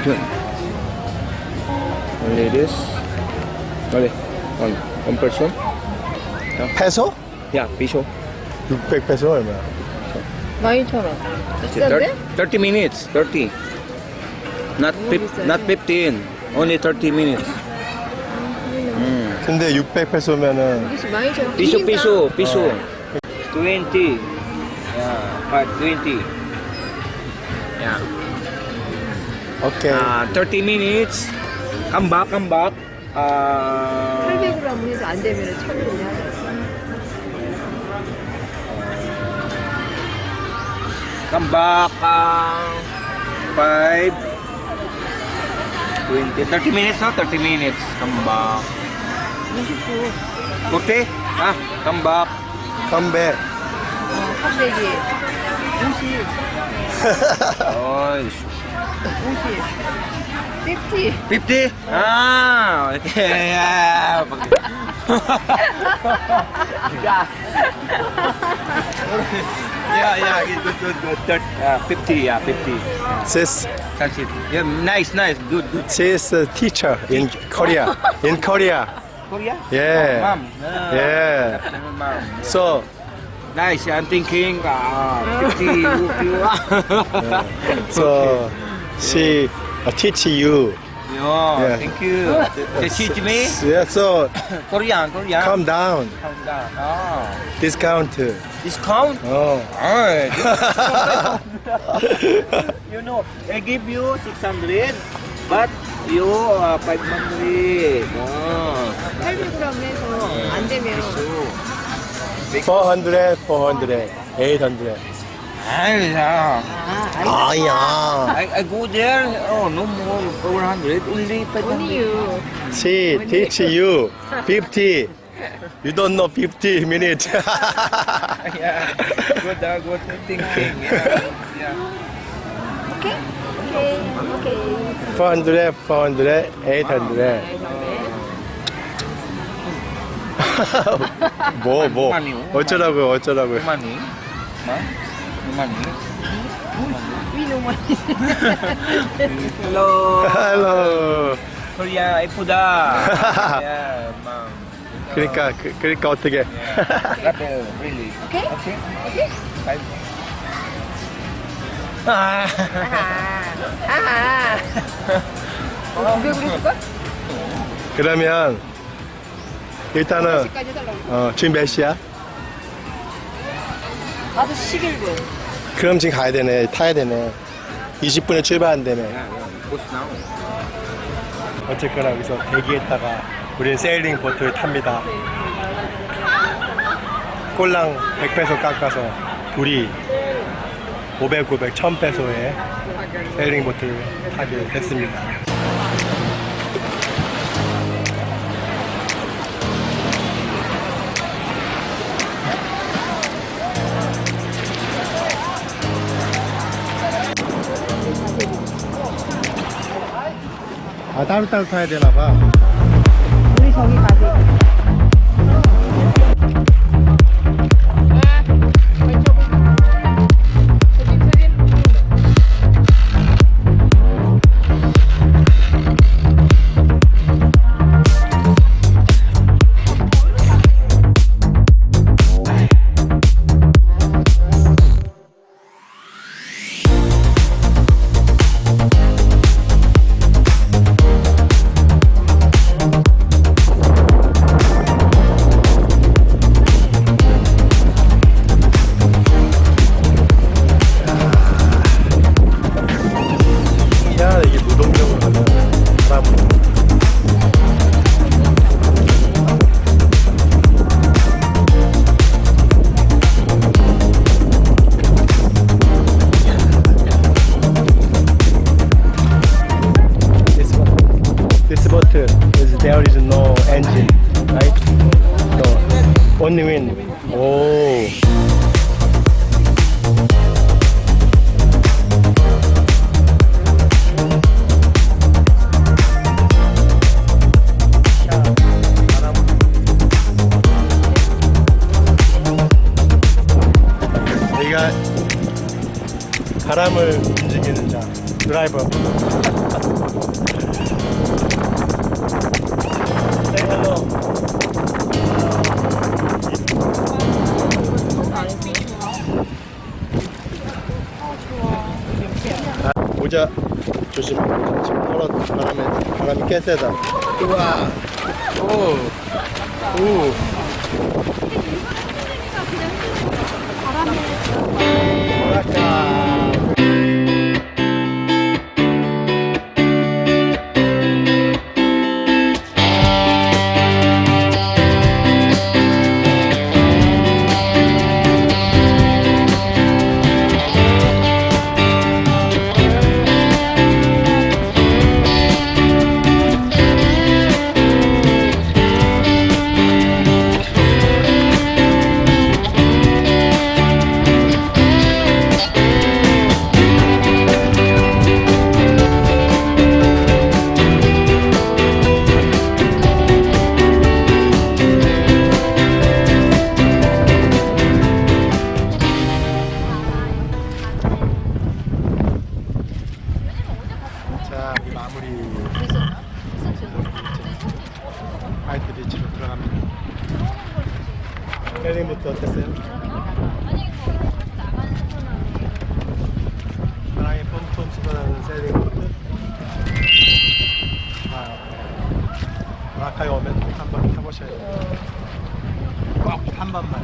turn. Only this. Only one person. 페소? Yeah, peso. 600페소 얼마야? 12,000원. 비싼데? 30 minutes. 30. Not 15. Only 30 minutes. 근데 600페소면은 이것이 12,000원. Piso. 20. Yeah, 20. Yeah. 오케이. 30 minutes. Come back. 800g 해서 안 되면 1,000원이냐 하자. Come back. 5. 20. 30 minutes, no? 30 minutes. Come back. 20분. Okay? Come back. 컴백. 컴백이 50. Oh, 50. 50. 50? Okay. Yeah. Good. 50, 50. She's, That's it. Yeah, nice. Good. she's a teacher in Korea. In Korea. Korea? Yeah. Mom. Yeah. Mom. So, Nice. I'm thinking 50. so she teach you. Yeah. Thank you. They teach me Yeah, so Korean. calm down. Calm down. Oh. Discount. Discount? Oh. Alright. You know, I give you 600, but you 500. Oh. 800g 해서 안 되면 400, 800. 아니야. 아야. I go there. Oh, no more 400. Only 500. only you. She teach you 50. You don't know 50 minutes. Yeah. Good thinking. Yeah. 오케이. 400, 800. 뭐. 어쩌라고요. Money. Money. We no money. Hello. Hello. Korea 이쁘다. Yeah, mom. 그러니까 어떻게? Really. 오케이? Okay. 오케이? Five. 아하. 900으로 줄까? 그러면 일단은 10까지 해달라고. 지금 몇 시야? 나도 11분. 그럼 지금 가야 되네. 타야 되네. 20분에 출발한다며. What's now? 어쨌거나 여기서 대기했다가 우리는 세일링 보트를 탑니다. 꼴랑 100페소 깎아서 둘이 500, 1000페소에 세일링 보트를 타게 됐습니다. 따로 타야 되나봐. 우리 저기 가자. There is no engine, right? So only wind. Oh. 여기가 바람을 움직이는 자, 드라이버. Say hello. 모자 조심. 지금 바람이 꽤 세다. 우와. 오. 보라카이. 자, 우리 마무리 화이트 비치로 들어갑니다. 세일링보트 어땠어요? 바람이 뿜뿜 쏟아나는 세일링보트. 보라카이 오면 꼭 한번 타보셔야 돼요. 꼭 한 번만.